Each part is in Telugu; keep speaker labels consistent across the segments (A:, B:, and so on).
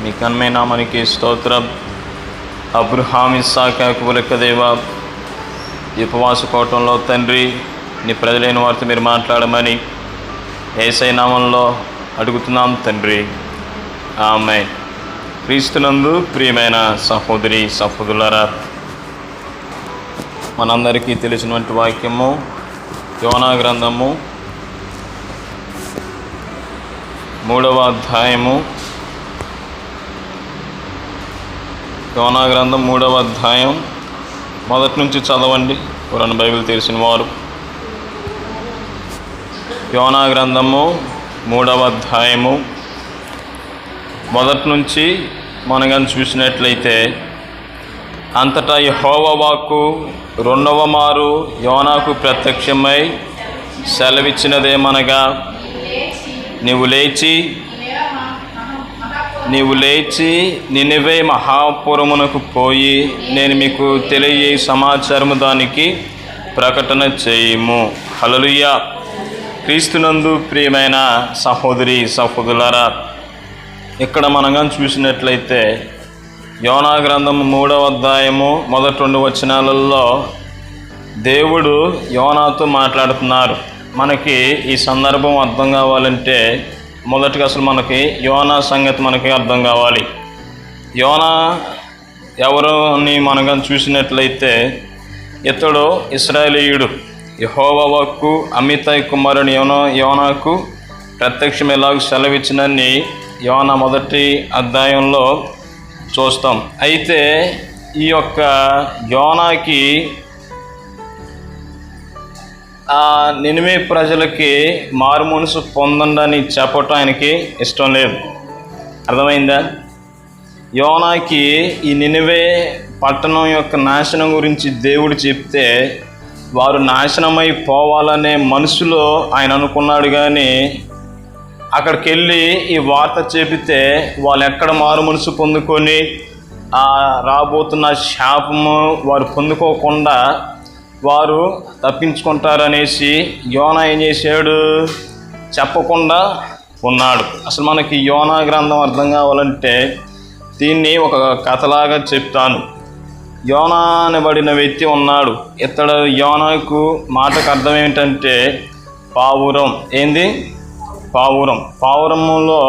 A: మీ కన్మే నామానికి స్తోత్రం. అబ్రహాం ఇస్సాకు యాకోబుల దేవా, ఈ ఉపవాస కోటంలో తండ్రి నీ ప్రజలైన వారితో మీరు మాట్లాడమని యేసయ్య నామంలో అడుగుతున్నాం తండ్రి, ఆమేన్. క్రీస్తునందు ప్రియమైన సహోదరి సహోదరులారా, మనందరికీ తెలిసినటువంటి వాక్యము యోనా గ్రంథము 3వ అధ్యాయము. యోనా గ్రంథం 3వ అధ్యాయం మొదటి నుంచి చదవండి, పురాణ బైబిల్ తెలిసిన వారు. యోనా గ్రంథము 3వ అధ్యాయము మొదటి నుంచి మనం కానీ చూసినట్లయితే, అంతటా యెహోవా వాక్కు 2వ మారు యోనాకు ప్రత్యక్షమై సెలవిచ్చినదేమనగా, నీవు లేచి నినివే మహాపురమునకు పోయి నేను మీకు తెలియ సమాచారము దానికి ప్రకటన చేయము. హల్లెలూయా. క్రీస్తునందు ప్రియమైన సహోదరి సహోదరులారా, ఇక్కడ మనం కానీ చూసినట్లయితే యోనా గ్రంథం 3వ అధ్యాయము మొదటి 2 వచనాలలో దేవుడు యోనాతో మాట్లాడుతున్నారు. మనకి ఈ సందర్భం అర్థం కావాలంటే మొదటిగా అసలు మనకి యోనా సంగతి మనకి అర్థం కావాలి. యోనా ఎవరు అని మనం కానీ చూసినట్లయితే, ఇతడు ఇశ్రాయేలీయుడు. యెహోవా వాక్కు అమిత్తయి కుమారుని యోనాకు ప్రత్యక్షం ఎలాగ సెలవిచ్చినని యోనా 1వ అధ్యాయంలో చూస్తాం. అయితే ఈ యొక్క యోనాకి నినివే ప్రజలకి మారు మనసు పొందండి చెప్పటం ఆయనకి ఇష్టం లేదు. అర్థమైందా? యోనాకి ఈ నినివే పట్టణం యొక్క నాశనం గురించి దేవుడు చెప్తే వారు నాశనమై పోవాలనే మనసులో ఆయన అనుకున్నాడు. కానీ అక్కడికి వెళ్ళి ఈ వార్త చెబితే వాళ్ళు ఎక్కడ మారు మనసు పొందుకొని రాబోతున్న శాపము వారు పొందుకోకుండా వారు తప్పించుకుంటారనేసి యోనా ఏం చేశాడు? చెప్పకుండా ఉన్నాడు. అసలు మనకి యోనా గ్రంథం అర్థం కావాలంటే దీన్ని ఒక కథలాగా చెప్తాను. యోనా అనబడిన వ్యక్తి ఉన్నాడు. ఇతడు యోనాకు మాటకు అర్థం ఏమిటంటే పావురం. ఏంది? పావురం. పావురంలో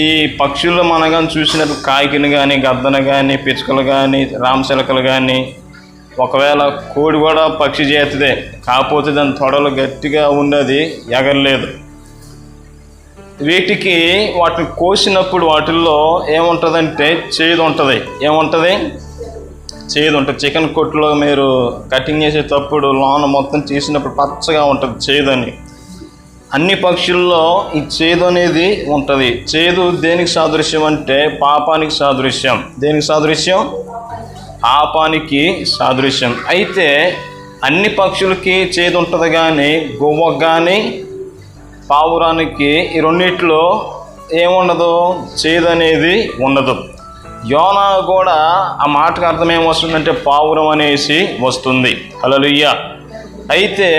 A: ఈ పక్షులు మనగా చూసినట్టు కాకిని కానీ, గద్దను కానీ, పిచ్చుకలు కానీ, రామచిలకలు కానీ, ఒకవేళ కోడి కూడా పక్షి చేతిదే, కాకపోతే దాని తొడలు గట్టిగా ఉన్నది, ఎగరలేదు. వీటికి వాటిని కోసినప్పుడు వాటిల్లో ఏముంటుందంటే చేదు ఉంటుంది. ఏముంటుంది? చేదు ఉంటుంది. చికెన్ కొట్టులో మీరు కటింగ్ చేసేటప్పుడు లోన మొత్తం చేసినప్పుడు పచ్చగా ఉంటుంది చేదని. అన్ని పక్షుల్లో ఈ చేదు అనేది ఉంటుంది. చేదు దేనికి సాదృశ్యం అంటే పాపానికి సాదృశ్యం. దేనికి సాదృశ్యం? పాపానికి సాదృశ్యం. అయితే అన్ని పక్షులకి చేదు ఉంటుంది, కానీ గువ్వకు కానీ పావురానికి ఈ రెండిట్లో ఏముండదు? చేదు అనేది ఉండదు. యోనా కూడా ఆ మాటకు అర్థం ఏమొస్తుందంటే పావురం అనేసి వస్తుంది. హల్లెలూయా. అయితే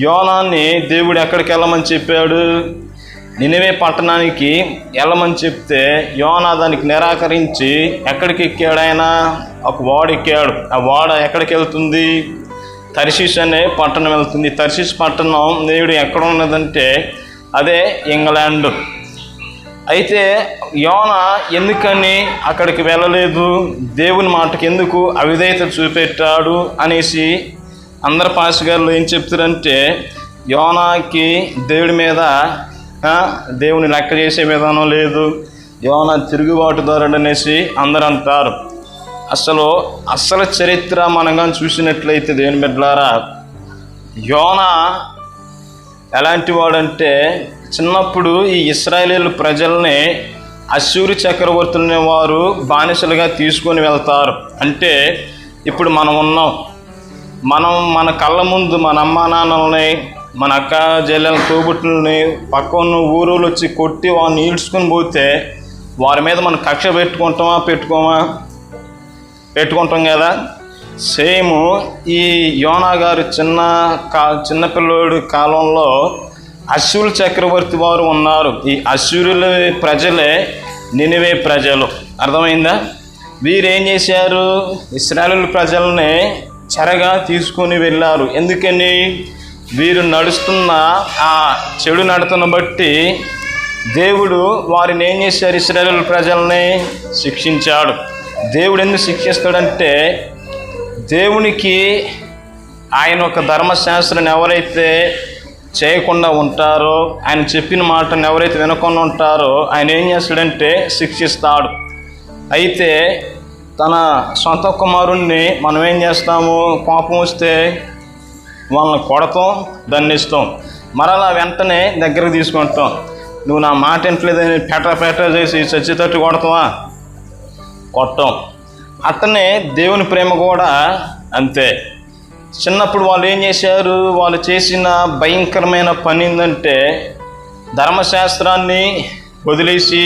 A: యోనాన్ని దేవుడు ఎక్కడికి వెళ్ళమని చెప్పాడు? నినివే పట్టణానికి వెళ్ళమని చెప్తే యోనా దానికి నిరాకరించి ఎక్కడికి ఎక్కాడు? ఆయన ఒక ఓడ ఎక్కాడు. ఆ ఓడ ఎక్కడికి వెళ్తుంది? తర్షీష్ అనే పట్టణం వెళ్తుంది. తర్షీష్ పట్టణం దేవుడు ఎక్కడ ఉన్నదంటే అదే ఇంగ్లాండ్. అయితే యోనా ఎందుకని అక్కడికి వెళ్ళలేదు? దేవుని మాటకి ఎందుకు అవిధేయత చూపెట్టాడు అనేసి అందరు పాస్టర్లు ఏం చెప్తారంటే, యోనాకి దేవుడి మీద దేవుని లెక్క చేసే విధానం లేదు, యోనా తిరుగుబాటుదారుడు అనేసి అందరూ అంటారు. అసలు చరిత్ర మనం కానీ చూసినట్లయితే దేవుని బిడ్డలారా, యోనా ఎలాంటి వాడంటే చిన్నప్పుడు ఈ ఇశ్రాయేలీయుల ప్రజల్ని అష్షూరు చక్రవర్తులనే వారు బానిసలుగా తీసుకొని వెళ్తారు. అంటే ఇప్పుడు మనం ఉన్నాం, మనం మన కళ్ళ ముందు మన అమ్మా నాన్నల్ని, మన అక్క చెల్లెల తోబుట్టుల్ని పక్కన ఊరులు వచ్చి కొట్టి వాళ్ళని ఈడ్చుకొని పోతే వారి మీద మనం కక్ష పెట్టుకుంటాం కదా. సేమ్ ఈ యోనా గారు చిన్నపిల్లోడు కాలంలో అష్షూరు చక్రవర్తి వారు ఉన్నారు. ఈ అష్షూరుల ప్రజలే నినివే ప్రజలు. అర్థమైందా? వీరేం చేశారు? ఇశ్రాయేలు ప్రజల్ని చెరగా తీసుకొని వెళ్ళారు. ఎందుకని? వీరు నడుస్తున్న ఆ చెడు నడతను బట్టి దేవుడు వారిని ఏం చేశారు? ఇశ్రాయేలు ప్రజల్ని శిక్షించాడు. దేవుడు ఎందుకు శిక్షిస్తాడంటే, దేవునికి ఆయన ఒక ధర్మశాస్త్రాన్ని ఎవరైతే చేయకుండా ఉంటారో, ఆయన చెప్పిన మాటను ఎవరైతే వినకుండా ఉంటారో, ఆయన ఏం చేస్తాడంటే శిక్షిస్తాడు. అయితే తన సొంత కుమారుణ్ణి మనం ఏం చేస్తాము? కోపం వస్తే వాళ్ళని కొడతాం, దండిస్తాం, మరలా వెంటనే దగ్గరకు తీసుకుంటాం. నువ్వు నా మాట వింటలేదని పేట చేసి చచ్చేటట్టు కొడతావా? కొట్టం. అట్టనే దేవుని ప్రేమ కూడా అంతే. చిన్నప్పుడు వాళ్ళు ఏం చేశారు? వాళ్ళు చేసిన భయంకరమైన పని ఏంటంటే, ధర్మశాస్త్రాన్ని వదిలేసి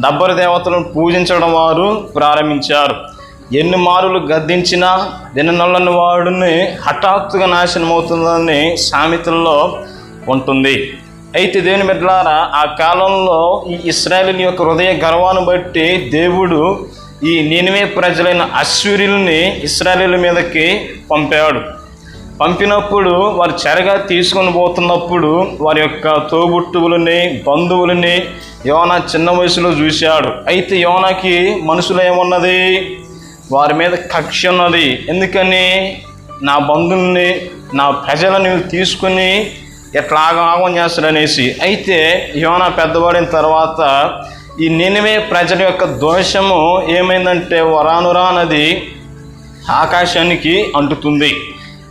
A: డబ్బరు దేవతలను పూజించడం వారు ప్రారంభించారు. ఎన్ని మారులు గద్దించినా విననొల్లని వాడిని హఠాత్తుగా నాశనం అవుతుందని సామెతల్లో ఉంటుంది. అయితే దేవుని బిడ్డలారా, ఆ కాలంలో ఈ ఇశ్రాయేలు యొక్క హృదయ గర్వాన్ని బట్టి దేవుడు ఈ నినివే ప్రజలైన అశ్షూరీయుల్ని ఇశ్రాయేలు మీదకి పంపాడు. పంపినప్పుడు వారు చెరగా తీసుకొని పోతున్నప్పుడు వారి యొక్క తోబుట్టువులని, బంధువులని యోనా చిన్న వయసులో చూశాడు. అయితే యోనాకి మనసులో ఏమున్నది? వారి మీద కక్ష ఉన్నది. ఎందుకని? నా బంధువుల్ని, నా ప్రజలను తీసుకుని ఎట్లాగా ఆగం చేస్తాడనేసి. అయితే యోనా పెద్దవాడిన తర్వాత ఈ నినివే ప్రజల యొక్క దోషము ఏమైందంటే, వరానురానది ఆకాశానికి అంటుతుంది.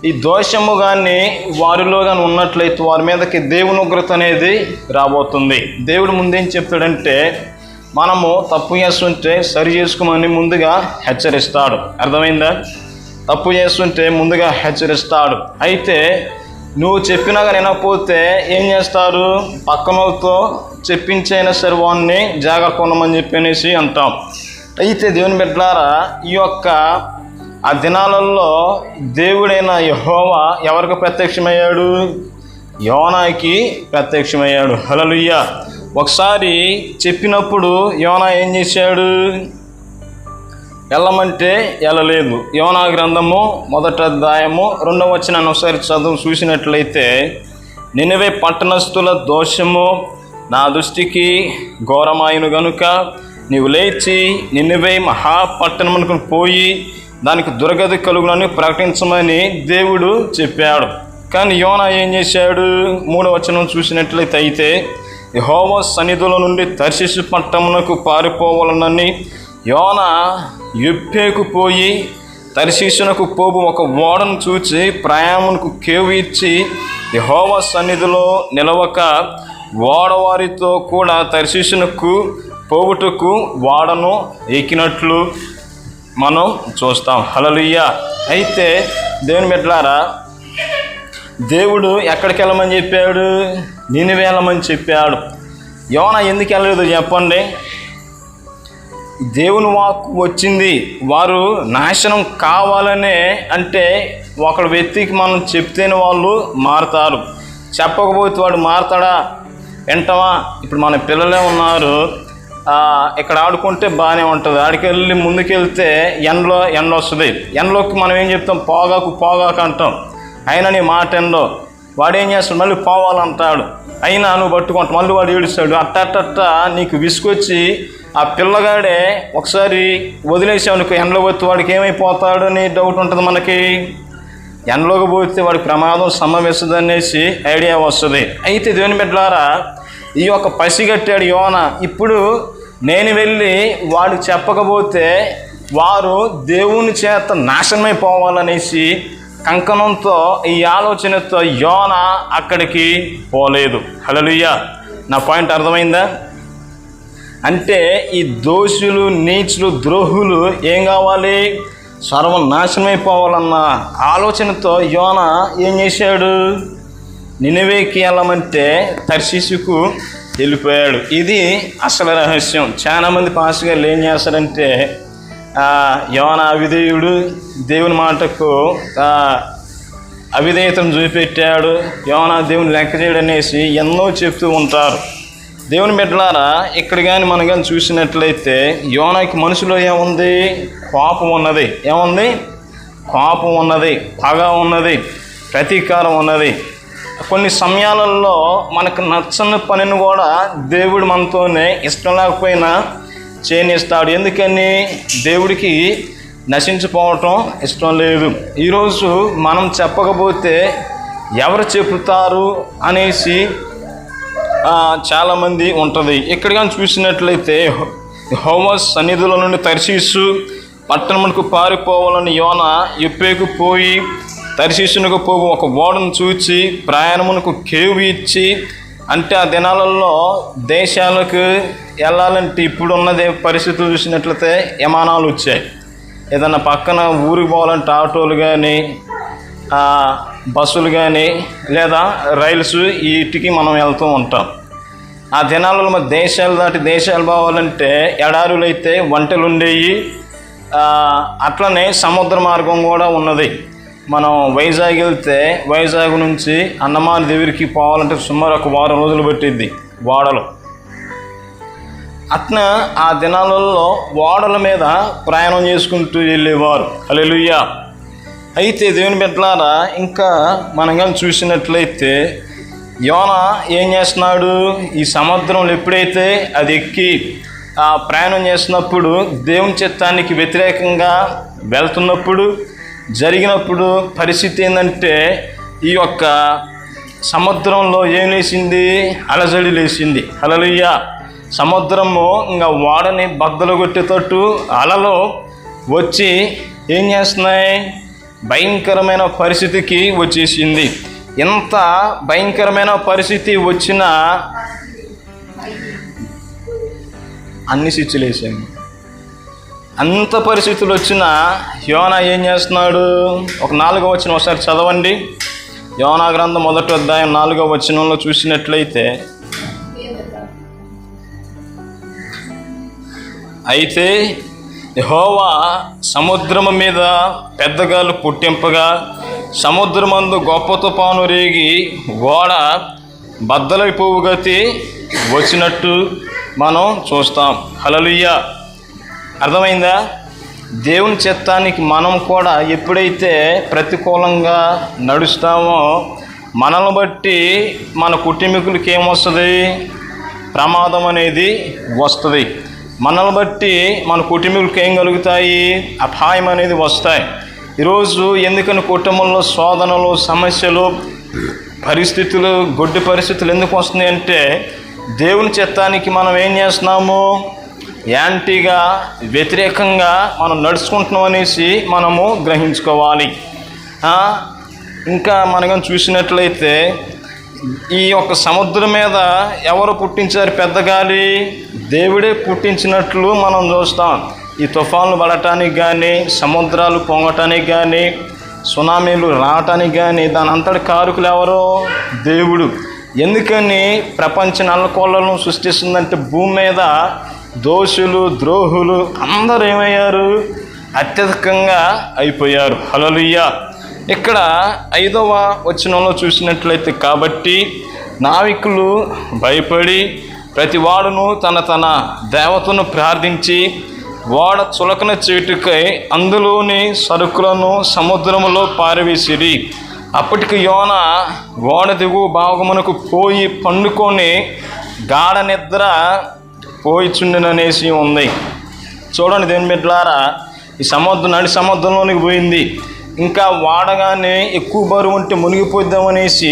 A: ఈ దోషము కానీ వారిలో కానీ ఉన్నట్లయితే వారి మీదకి దేవుని ఉగ్రత అనేది రాబోతుంది. దేవుడు ముందేం చెప్తాడంటే, మనము తప్పు చేస్తుంటే సరి చేసుకోమని ముందుగా హెచ్చరిస్తాడు. అర్థమైందా? తప్పు చేస్తుంటే ముందుగా హెచ్చరిస్తాడు. అయితే నువ్వు చెప్పినా కానీ వినకపోతే ఏం చేస్తారు? పక్కనతో చెప్పించైనా సరే వాడిని జాగ్రత్త ఉండమని చెప్పనేసి అంటాం. అయితే దేవుని బిడ్డలారా, ఈ యొక్క ఆ దినాలలో దేవుడైన యెహోవా ఎవరికి ప్రత్యక్షమయ్యాడు? యోనాకి ప్రత్యక్షమయ్యాడు. హల్లెలూయా. ఒకసారి చెప్పినప్పుడు యోనా ఏం చేశాడు? వెళ్ళమంటే వెళ్ళలేదు. యోనా గ్రంథము 1వ అధ్యాయము 2వ వచనాన్ని ఒకసారి చూసినట్లయితే, నినివే పట్టణస్థుల దోషము నా దృష్టికి ఘోరమాయను గనుక నీవు లేచి నినివే మహాపట్టణమునకు పోయి దానికి దుర్గతి కలుగునని ప్రకటించమని దేవుడు చెప్పాడు. కానీ యోనా ఏం చేశాడు? 3వ వచనం చూసినట్లయితే, అయితే యెహోవా సన్నిధుల నుండి తర్షీషు పట్టణమునకు పారిపోవాలనని యోనా యొప్పేకు పోయి తర్షీషునకు పోవు ఒక ఓడను చూచి ప్రయాణమునకు కేవు ఇచ్చి యెహోవా సన్నిధిలో నిలవక ఓడవారితో కూడా తర్షీషునకు పోవుటకు ఓడను ఎక్కినట్లు మనం చూస్తాం. హల్లెలూయా. అయితే దేవుని బిడ్డలారా, దేవుడు ఎక్కడికి వెళ్ళమని చెప్పాడు? నినివే వెళ్ళమని చెప్పాడు. యోనా ఎందుకు వెళ్ళలేదు చెప్పండి? దేవుని వాక్కు వచ్చింది, వారు నాశనం కావాలనే. అంటే ఒకడు వ్యక్తికి మనం చెప్తేనే వాళ్ళు మారుతారు, చెప్పకపోతే వాడు మారతాడా? వింటావా? ఇప్పుడు మన పిల్లలే ఉన్నారు, ఇక్కడ ఆడుకుంటే బాగానే ఉంటుంది, ఆడికెళ్ళి ముందుకెళ్తే ఎండ వస్తుంది. ఎండలోకి మనం ఏం చెప్తాం? పోగాకు అంటాం. అయినా నీ మాట ఎండో వాడు ఏం చేస్తాడు? మళ్ళీ పోవాలంటాడు. అయినా నువ్వు పట్టుకుంటా, మళ్ళీ వాడు ఏడుస్తాడు. అట్ట నీకు విసుకొచ్చి ఆ పిల్లగాడే ఒకసారి వదిలేసావు ఎండలో పోతే వాడికి ఏమైపోతాడు అని డౌట్ ఉంటుంది మనకి. ఎండలోకి పోతే వాడికి ప్రమాదం సంభవిస్తుంది అనేసి ఐడియా వస్తుంది. అయితే దేవుని బిడ్డలారా, ఈ యొక్క పసిగట్టాడు యోనా. ఇప్పుడు నేను వెళ్ళి వాడికి చెప్పకపోతే వారు దేవుని చేత నాశనమైపోవాలనేసి కంకణంతో, ఈ ఆలోచనతో యోనా అక్కడికి పోలేదు. హల్లెలూయా. నా పాయింట్ అర్థమైందా? అంటే ఈ దోషులు, నీచులు, ద్రోహులు ఏం కావాలి? సర్వనాశనమైపోవాలన్న ఆలోచనతో యోనా ఏం చేశాడు? నినివేకి వెళ్ళమంటే తర్షీషుకు వెళ్ళిపోయాడు. ఇది అసలు రహస్యం. చాలామంది పాస్టర్ గారు ఏం చేస్తారంటే, యోనా అవిధేయుడు, దేవుని మాటకు అవిధేయతను చూపెట్టాడు, యోనా దేవుని లెక్క చేయడం అనేసి ఎన్నో చెప్తూ ఉంటారు. దేవుని బిడ్డలారా, ఇక్కడ కానీ మనం కానీ చూసినట్లయితే యోనాకి మనసులో ఏముంది? కోపం ఉన్నది. ఏముంది? కోపం ఉన్నది, పగ ఉన్నది, ప్రతీకారం ఉన్నది. కొన్ని సమయాలలో మనకు నచ్చని పనిని కూడా దేవుడు మనతోనే ఇష్టం లేకపోయినా చేయనిస్తాడు. ఎందుకని? దేవుడికి నశించిపోవటం ఇష్టం లేదు. ఈరోజు మనం చెప్పకపోతే ఎవరు చెబుతారు అనేసి చాలామంది ఉంటుంది. ఇక్కడ కానీ చూసినట్లయితే యెహోవా సన్నిధిలో నుండి తర్షీసు పట్టణమునకు పారిపోవాలని యోనా యొప్పేకు పోయి తర్షీసునకు పోవు ఒక ఓడను చూచి ప్రయాణమునకు కేవు ఇచ్చి, అంటే ఆ దినాలలో దేశాలకు వెళ్ళాలంటే ఇప్పుడున్న పరిస్థితులు చూసినట్లయితే విమానాలు వచ్చాయి. ఏదన్నా పక్కన ఊరికి పోవాలంటే ఆటోలు కానీ బస్సులు కానీ లేదా రైల్స్ వీటికి మనం వెళ్తూ ఉంటాం. ఆ దినాలలో మన దేశాలు దాటి దేశాలు పోవాలంటే ఎడారులు అయితే వంటలు ఉండేవి. అట్లనే సముద్ర మార్గం కూడా ఉన్నది. మనం వైజాగ్ వెళ్తే వైజాగ్ నుంచి అన్నమాని దగ్గరికి పోవాలంటే సుమారు ఒక వారం రోజులు పట్టిద్ది ఓడలు. అట్లా ఆ దినాలలో ఓడల మీద ప్రయాణం చేసుకుంటూ వెళ్ళేవారు. హల్లెలూయా. అయితే దేవుని బిడ్డలారా, ఇంకా మనం కానీ చూసినట్లయితే యోనా ఏం చేస్తున్నాడు? ఈ సముద్రంలో ఎప్పుడైతే అది ఎక్కి ప్రయాణం చేసినప్పుడు దేవుని చిత్తానికి వ్యతిరేకంగా వెళ్తున్నప్పుడు జరిగినప్పుడు పరిస్థితి ఏంటంటే ఈ యొక్క సముద్రంలో ఏం లేచింది? అలజడి లేచింది. హల్లెలూయా. సముద్రము ఇంకా ఓడని బద్దలు కొట్టేటట్టు అలలు వచ్చి ఏం చేస్తున్నాయి? భయంకరమైన పరిస్థితికి వచ్చేసింది. ఎంత భయంకరమైన పరిస్థితి వచ్చినా అన్ని స్విచ్లు వేసాము. అంత పరిస్థితులు వచ్చినా యోనా ఏం చేస్తున్నాడు? ఒక 4వ వచనం ఒకసారి చదవండి. యోనా గ్రంథం 1వ అధ్యాయం 4వ వచనంలో చూసినట్లయితే, అయితే యెహోవా సముద్రము మీద పెద్దగాలు పుట్టింపగా సముద్రమందు గొప్ప తుఫాను రేగి ఓడ బద్దలైపోవు గతి వచ్చినట్టు మనం చూస్తాం. హల్లెలూయా. అర్థమైందా? దేవుని చిత్తానికి మనం కూడా ఎప్పుడైతే ప్రతికూలంగా నడుస్తామో మనల్ని బట్టి మన కుటుంబీకులకి ఏమొస్తుంది? ప్రమాదం అనేది వస్తుంది. మనల్ని బట్టి మన కుటుంబీకులకి ఏం కలుగుతాయి? అపాయం అనేది వస్తాయి. ఈరోజు ఎందుకని కుటుంబంలో శోధనలు, సమస్యలు, పరిస్థితులు, గొడ్డు పరిస్థితులు ఎందుకు వస్తున్నాయి అంటే దేవుని చిత్తానికి మనం ఏం చేస్తున్నాము? యాంటీగా, వ్యతిరేకంగా మనం నడుచుకుంటున్నాం అనేసి మనము గ్రహించుకోవాలి. ఇంకా మనం చూసినట్లయితే ఈ యొక్క సముద్రం మీద ఎవరు పుట్టించారు పెద్ద గాలి? దేవుడే పుట్టించినట్లు మనం చూస్తాం. ఈ తుఫాన్లు పడటానికి కానీ, సముద్రాలు పొంగటానికి కానీ, సునామీలు రావటానికి కానీ దాని అంతటి కారకులు ఎవరు? దేవుడు. ఎందుకని ప్రపంచ నల్లకోళ్ళను సృష్టిస్తుందంటే భూమి మీద దోషులు, ద్రోహులు అందరూ ఏమయ్యారు? అత్యధికంగా అయిపోయారు. హల్లెలూయా. ఇక్కడ 5వ వచనంలో చూసినట్లయితే, కాబట్టి నావికులు భయపడి ప్రతి వాడును తన తన దేవతను ప్రార్థించి ఓడ చులకన చేటుకై అందులోని సరుకులను సముద్రములో పారవేసిరి. అప్పటికి యోనా ఓడ దిగువ భాగమునకు పోయి పండుకొని గాఢ నిద్ర పోయిచుండెననేసి ఉంది. చూడండి దేవుని బిడ్డలారా, ఈ నడి సముద్రంలోనికి పోయింది. ఇంకా వాడగానే ఎక్కువ బరువు ఉంటే మునిగిపోద్దామనేసి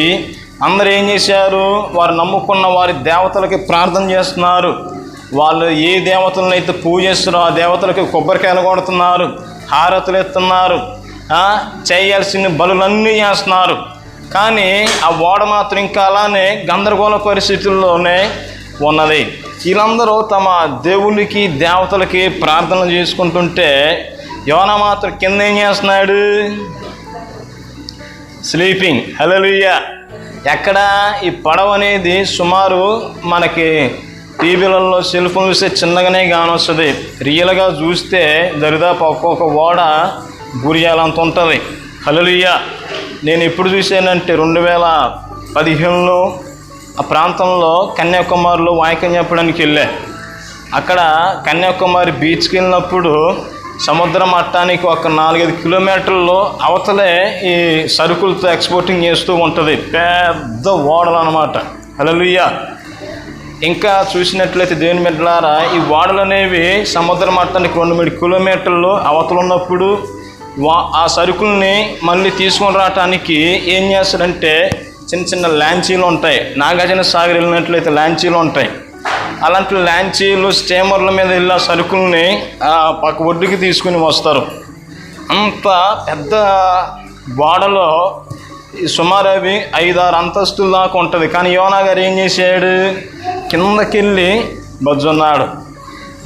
A: అందరూ ఏం చేశారు? వారు నమ్ముకున్న వారి దేవతలకి ప్రార్థన చేస్తున్నారు. వాళ్ళు ఏ దేవతలను అయితే పూజిస్తారో ఆ దేవతలకి కొబ్బరికాయలు కొడుతున్నారు, హారతులు ఎత్తున్నారు, చేయాల్సిన బలులన్నీ చేస్తున్నారు. కానీ ఆ ఓడ మాత్రం ఇంకా అలానే గందరగోళ పరిస్థితుల్లోనే ఉన్నది. వీళ్ళందరూ తమ దేవునికి, దేవతలకి ప్రార్థనలు చేసుకుంటుంటే యోనా మాత్రం కింద ఏం చేస్తున్నాడు? స్లీపింగ్. హల్లెలూయా. ఎక్కడ? ఈ పడవ అనేది సుమారు మనకి టీవీలలో, సెల్ ఫోన్ చూస్తే చిన్నగానే కానొస్తుంది. రియల్గా చూస్తే దరిదాపు ఒక్కొక్క ఓడ గురియాలంత ఉంటుంది. హల్లెలూయా. నేను ఎప్పుడు చూశానంటే 2015లో ఆ ప్రాంతంలో కన్యాకుమారిలో వాక్యం చెప్పడానికి వెళ్ళా. అక్కడ కన్యాకుమారి బీచ్కి వెళ్ళినప్పుడు సముద్ర మట్టానికి ఒక 4-5 కిలోమీటర్లు అవతలే ఈ సరుకులతో ఎక్స్పోర్టింగ్ చేస్తూ ఉంటుంది. పెద్ద ఓడలు అన్నమాట. హల్లెలూయా. ఇంకా చూసినట్లయితే దేవుని బిడ్డలారా, ఈ ఓడలు అనేవి సముద్ర మట్టానికి 2-3 కిలోమీటర్లు అవతల ఉన్నప్పుడు ఆ సరుకుల్ని మళ్ళీ తీసుకొని రావటానికి ఏం చేస్తారంటే చిన్న చిన్న లాంచీలు ఉంటాయి. నాగార్జున సాగర్ వెళ్ళినట్లయితే లాంచీలు ఉంటాయి. అలాంటి లాంచీలు స్టీమర్ల మీద వెళ్ళి ఆ సరుకుల్ని పక్క ఒడ్డుకి తీసుకుని వస్తారు. అంత పెద్ద ఓడలో సుమారు అవి 5-6 అంతస్తుల దాకా ఉంటుంది. కానీ యోనా గారు ఏం చేశాడు? కిందకెళ్ళి బజ్జున్నాడు.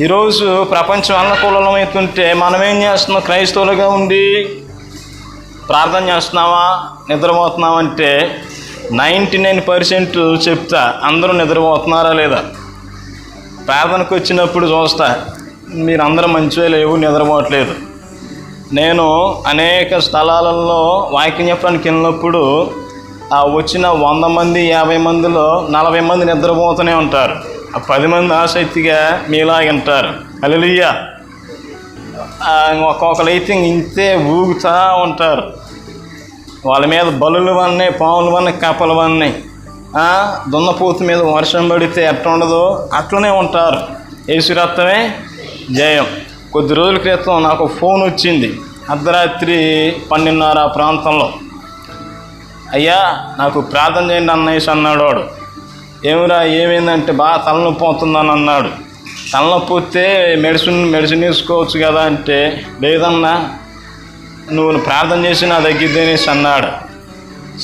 A: ఈరోజు ప్రపంచం అల్లకూలం అవుతుంటే మనం ఏం చేస్తున్నాం? క్రైస్తవులుగా ఉండి ప్రార్థన చేస్తున్నావా, నిద్రపోతున్నామంటే 99% చెప్తా అందరూ నిద్రపోతున్నారా లేదా. ప్రార్థనకు వచ్చినప్పుడు చూస్తా మీరు అందరూ మంచివే లేవు, నిద్రపోవట్లేదు. నేను అనేక స్థలాలలో వాక్యం చెప్పడానికి వెళ్ళినప్పుడు వచ్చిన 100 మంది 50 మందిలో 40 మంది నిద్రపోతూనే ఉంటారు. ఆ 10 మంది ఆసక్తిగా మీలాగా ఉంటారు. హల్లెలూయా. ఒక్కొక్కరు అయితే ఇంతే ఊగుతూ ఉంటారు. వాళ్ళ మీద బలులు వన్నాయి, పాములు వన్నాయి, కప్పలు వన్నాయి. దున్నపోతు మీద వర్షం పడితే ఎట్లా ఉండదో అట్లనే ఉంటారు. యేసు రక్తమే జయం. కొద్ది రోజుల క్రితం నాకు ఫోన్ వచ్చింది. అర్ధరాత్రి 12:30 ప్రాంతంలో. అయ్యా నాకు ప్రార్థన చేయండి అన్నయ్య అన్నాడు వాడు. ఏమిరా ఏమైందంటే బాగా తలనొప్పి అవుతుందని అన్నాడు. తలనొప్పి వస్తే మెడిసిన్ వేసుకోవచ్చు కదా అంటే, లేదన్నా నువ్వు ప్రార్థన చేసి నా తగ్గిద్దేనేసి అన్నాడు.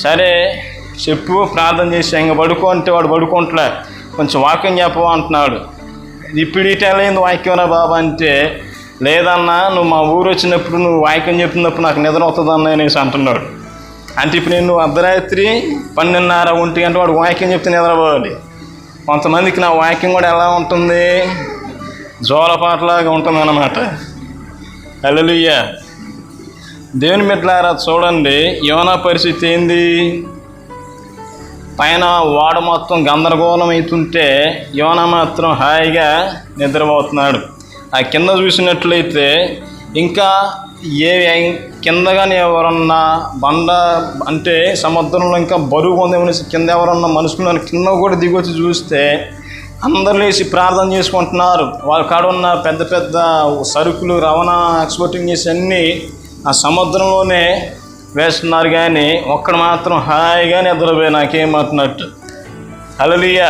A: సరే చెప్పు ప్రార్థన చేసి ఇంక పడుకో అంటే వాడు పడుకుంటలే. కొంచెం వాక్యం చెప్పవా అంటున్నాడు. ఇప్పుడు ఇటైంది వాక్యం రా బాబా అంటే, లేదన్నా నువ్వు మా ఊరు వచ్చినప్పుడు నువ్వు వాక్యం చెప్తున్నప్పుడు నాకు నిద్ర అవుతుంది అన్న అనేసి అంటున్నాడు. అంటే ఇప్పుడు నేను అర్ధరాత్రి 12:30 1 గంట వాడు వాక్యం చెప్తే నిద్రపోవాలి. కొంతమందికి నా వాక్యం కూడా ఎలా ఉంటుంది? జోలపాటలాగా ఉంటుంది అన్నమాట. హల్లెలూయా. దేవుని బిడ్డలారా చూడండి, యోనా పరిస్థితి ఏంది? పైన వాడ మొత్తం గందరగోళం అవుతుంటే యోనా మాత్రం హాయిగా నిద్రపోతున్నాడు. ఆ కింద చూసినట్లయితే ఇంకా కింద కానీ ఎవరన్నా బండ అంటే సముద్రంలో ఇంకా బరువు ఉందేమో కింద ఎవరన్నా మనుషులను కింద కూడా దిగొచ్చి చూస్తే అందరు లేచి ప్రార్థన చేసుకుంటున్నారు. వాళ్ళ కాడ ఉన్న పెద్ద పెద్ద సరుకులు రవాణా ఎక్స్పోర్టింగ్ చేసి అన్నీ ఆ సముద్రంలోనే వేస్తున్నారు. కానీ ఒక్కడు మాత్రం హాయిగా నిద్రపోయి నాకేమంటున్నట్టు. హల్లెలూయా.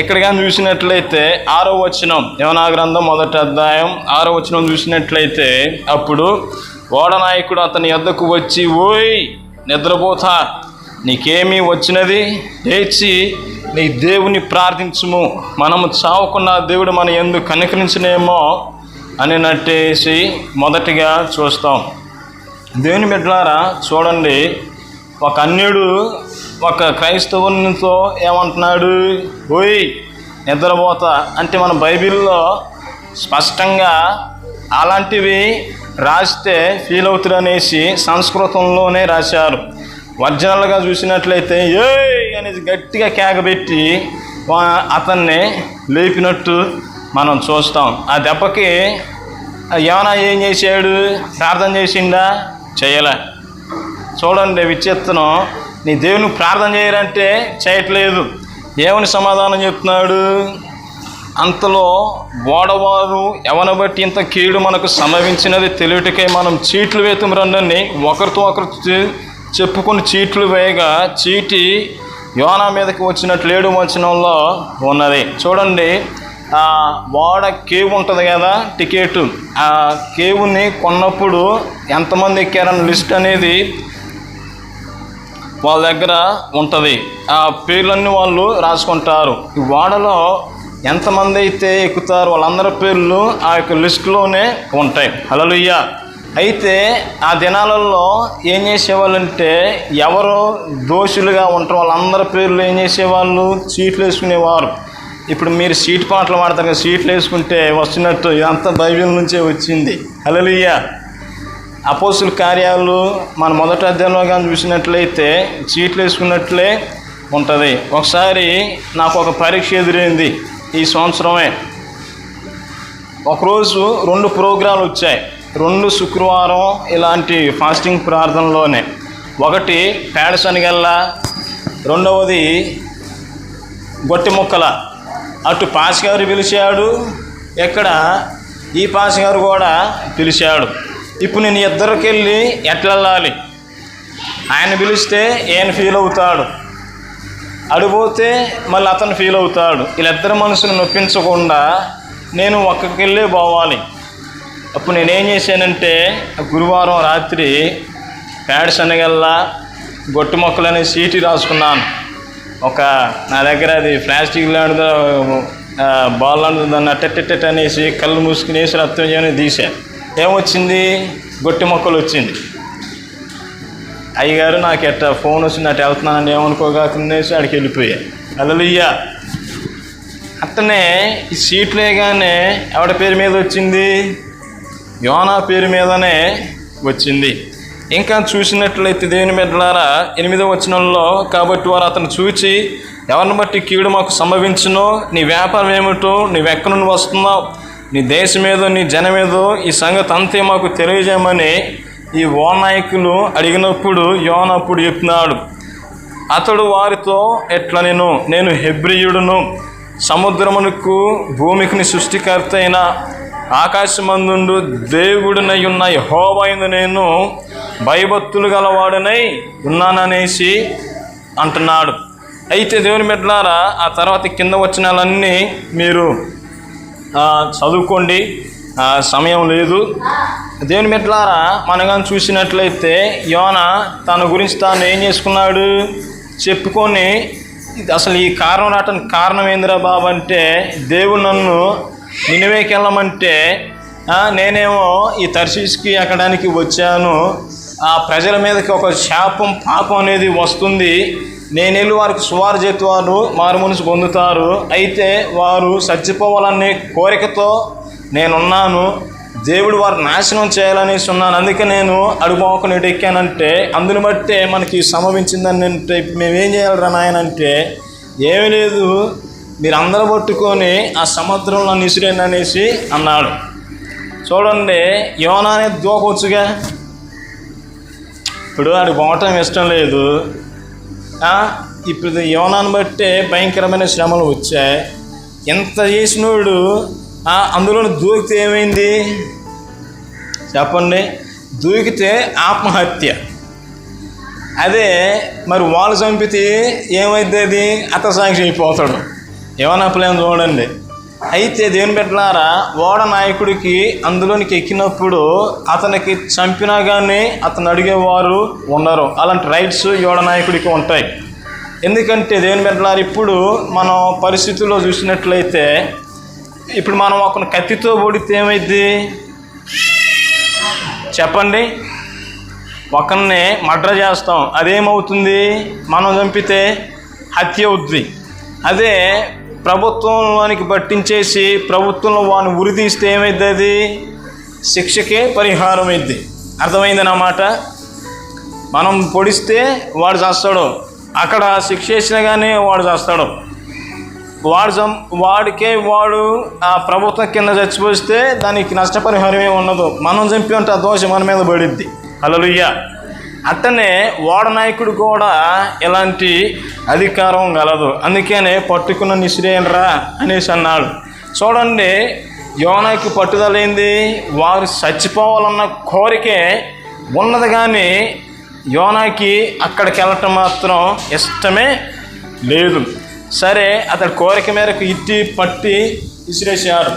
A: ఇక్కడ కానీ చూసినట్లయితే 6వ వచనం, యోనా గ్రంథం 1వ అధ్యాయం 6వ వచనం చూసినట్లయితే, అప్పుడు ఓడనాయకుడు అతని యొద్దకు వచ్చి, ఓయ్ నిద్రపోతా, నీకేమీ వచ్చినది? లేచి నీ దేవుని ప్రార్థించుము, మనము చావకుండా దేవుడు మన యందు కనికరించనేమో అని నట్టేసి మొదటిగా చూస్తాం. దేవుని బిడ్డలారా చూడండి, ఒక అన్యుడు ఒక క్రైస్తవునితో ఏమంటున్నాడు? ఓయ్ నిద్రపోతా అంటే మన బైబిల్లో స్పష్టంగా అలాంటివి రాస్తే ఫీల్ అవుతారు అనేసి సంస్కృతంలోనే రాశారు. ఒరిజినల్గా చూసినట్లయితే ఏయ్ అనేది గట్టిగా కేకబెట్టి అతన్ని లేపినట్టు మనం చూస్తాం. ఆ దెబ్బకి యోనా ఏం చేశాడు? ప్రార్థన చేసిండా? చేయలే. చూడండి విచిత్రం. నీ దేవుని ప్రార్థన చేయరంటే చేయట్లేదు. ఏమని సమాధానం చెప్తున్నాడు? అంతలో ఓడవారు ఎవరిని బట్టి ఇంత కీడు మనకు సంభవించినది తెలియటకై మనం చీట్లు వేతం రండి ఒకరితో ఒకరు చెప్పుకొని చీట్లు వేయగా చీటి యోనా మీదకి వచ్చినట్లు 7వ వచనంలో ఉన్నది. చూడండి, ఓడ కేవ్ ఉంటుంది కదా, టికెట్, ఆ కేవ్ని కొన్నప్పుడు ఎంతమంది ఎక్కారన్న లిస్ట్ అనేది వాళ్ళ దగ్గర ఉంటుంది. ఆ పేర్లన్నీ వాళ్ళు రాసుకుంటారు. ఈ ఓడలో ఎంతమంది అయితే ఎక్కుతారో వాళ్ళందరి పేర్లు ఆ యొక్క లిస్టులోనే ఉంటాయి. హల్లెలూయా. అయితే ఆ దినాలలో ఏం చేసేవాళ్ళంటే ఎవరు దోషులుగా ఉంటారో వాళ్ళందరి పేర్లు ఏం చేసేవాళ్ళు? చీట్లు వేసుకునేవారు. ఇప్పుడు మీరు సీట్ పాటలు వాడతారు కదా, సీట్లు వేసుకుంటే వస్తున్నట్టు ఇదంతా బైబిల్ నుంచే వచ్చింది. హల్లెలూయా. అపోస్తుల కార్యాలు మన 1వ అధ్యాయంలో కానీ చూసినట్లయితే చీట్లు వేసుకున్నట్లే ఉంటుంది. ఒకసారి నాకు ఒక పరీక్ష ఎదురైంది ఈ సంవత్సరమే. ఒకరోజు 2 ప్రోగ్రాలు వచ్చాయి, 2 శుక్రవారం ఇలాంటి ఫాస్టింగ్ ప్రార్థనలోనే. ఒకటి పేడ శనగల్ల, రెండవది గొట్టి ముక్కల. అటు పాస్ గారు పిలిచాడు, ఎక్కడ ఈ పాస్ గారు కూడా పిలిచాడు. ఇప్పుడు నేను ఇద్దరికి వెళ్ళి ఎట్లా వెళ్ళాలి? ఆయన పిలిస్తే ఈయన ఫీల్ అవుతాడు, అడిగిపోతే మళ్ళీ అతను ఫీల్ అవుతాడు. వీళ్ళిద్దరు మనసును నొప్పించకుండా నేను ఒక్కకెళ్ళే పోవాలి. అప్పుడు నేనేం చేశానంటే గురువారం రాత్రి పేడ శనగల్ల గొట్టు మొక్కలు అనే సీటీ రాసుకున్నాను. నా దగ్గర అది ప్లాస్టిక్ లాంటిదో బాల్ లాంటిది, దాన్ని అట్టెట్టెట్ అనేసి కళ్ళు మూసుకునేసి రక్తం చేయని తీసా. ఏమొచ్చింది? గొట్టి మొక్కలు వచ్చింది. అయ్యగారు నాకు ఎట్ట ఫోన్ వచ్చింది, అటు వెళ్తున్నానని ఏమనుకోగానేసి ఆడికి వెళ్ళిపోయా. హల్లెలూయా. అట్టనే ఈ సీట్లేగానే ఎవడి పేరు మీద వచ్చింది? యోనా పేరు మీదనే వచ్చింది. ఇంకా చూసినట్లయితే దేవుని బిడ్డలారా 8వ వచనంలో, కాబట్టి వారు అతను చూచి, ఎవరిని బట్టి కీడు మాకు సంభవించునో, నీ వ్యాపారం ఏమిటో, నీవెక్కడి నుండి వస్తున్నావు, నీ దేశమేదో, నీ జనమేదో, ఈ సంగతి అంతే మాకు తెలియజేయమని ఈ నాయకులు అడిగినప్పుడు యోనా అప్పుడు చెప్తున్నాడు. అతడు వారితో ఎట్లా, నేను హెబ్రీయుడును, సముద్రమునకు భూమికి సృష్టికర్త అయిన ఆకాశమందుండు దేవుడినై ఉన్న యెహోవాయందు నేను భయభక్తులు గలవాడనై ఉన్నాననేసి అంటున్నాడు. అయితే దేవుని బిడ్డలారా, ఆ తర్వాత కింద వచనాలన్నీ మీరు చదువుకోండి, సమయం లేదు. దేవుని బిడ్డలారా, మనం కానీ చూసినట్లయితే యోనా తన గురించి తాను ఏం చేసుకున్నాడు చెప్పుకొని, అసలు ఈ కారణం రావటానికి కారణం ఏందిరా బాబు అంటే, దేవుడు నన్ను నినివేకి వెళ్ళమంటే నేనేమో ఈ తర్షీష్కి ఎక్కడానికి వచ్చాను, ఆ ప్రజల మీదకి ఒక శాపం పాపం అనేది వస్తుంది, నేను వెళ్ళి వారికి సువార్త చేతి వారు మారు మనసు పొందుతారు, అయితే వారు చచ్చిపోవాలనే కోరికతో నేనున్నాను, దేవుడు వారు నాశనం చేయాలనేసి ఉన్నాను, అందుకే నేను అడుగుపోకుండా ఇటు ఎక్కానంటే, అందుని బట్టే మనకి సంభవించిందని అంటే మేమేం చేయాలరా నాయనంటే, ఏమీ లేదు, మీరు అందరూ పట్టుకొని ఆ సముద్రంలో నిసిరేయండి అనేసి అన్నాడు. చూడండి, యోనా అనేది దూకొచ్చుగా, ఇప్పుడు ఆడికి పోవటం ఇష్టం లేదు. ఇప్పుడు యోనాను బట్టే భయంకరమైన శ్రమలు వచ్చాయి. ఎంత చేసినోడు అందులో దూకితే ఏమైంది చెప్పండి? దూకితే ఆత్మహత్య. అదే మరి వాళ్ళు చంపితే ఏమైంది? అది హతసాక్షి అయిపోతాడు. యోనా ప్లేన్ చూడండి. అయితే దేవుని బిడ్డలారా, ఓడ నాయకుడికి అందులోనికి ఎక్కినప్పుడు అతనికి చంపినా కానీ అతను అడిగేవారు ఉండరు. అలాంటి రైట్స్ ఓడ నాయకుడికి ఉంటాయి. ఎందుకంటే దేవుని బిడ్డలారా, ఇప్పుడు మనం పరిస్థితుల్లో చూసినట్లయితే, ఇప్పుడు మనం ఒక కత్తితో పొడితే ఏమైంది చెప్పండి? ఒకరిని మర్డర్ చేస్తాం, అదేమవుతుంది? మనం చంపితే హత్య అవుద్ది. అదే ప్రభుత్వంలోనికి పట్టించేసి ప్రభుత్వంలో వాడిని ఉరితీస్తే ఏమైద్ది? అది శిక్షకే పరిహారం అయింది. అర్థమైందన్నమాట. మనం పొడిస్తే వాడు చేస్తాడు, అక్కడ శిక్ష వేసినా కానీ వాడు చేస్తాడు. వాడికే వాడు ఆ ప్రభుత్వం కింద చచ్చిపోస్తే దానికి నష్టపరిహారం ఏమి ఉండదు. మనం చంపి ఉంటే ఆ దోషం మన మీద పడిద్ది. హల్లెలూయా. అట్టనే ఓడ నాయకుడు కూడా ఎలాంటి అధికారం గలదు. అందుకనే పట్టుకున్న నిసిరేయండిరా అనేసి అన్నాడు. చూడండి, యోనాకి పట్టుదల ఏంది? వారు చచ్చిపోవాలన్న కోరికే ఉన్నది, కానీ యోనాకి అక్కడికి వెళ్ళటం మాత్రం ఇష్టమే లేదు. సరే, అతడి కోరిక మేరకు ఇట్టి పట్టి విసిరేసాడు.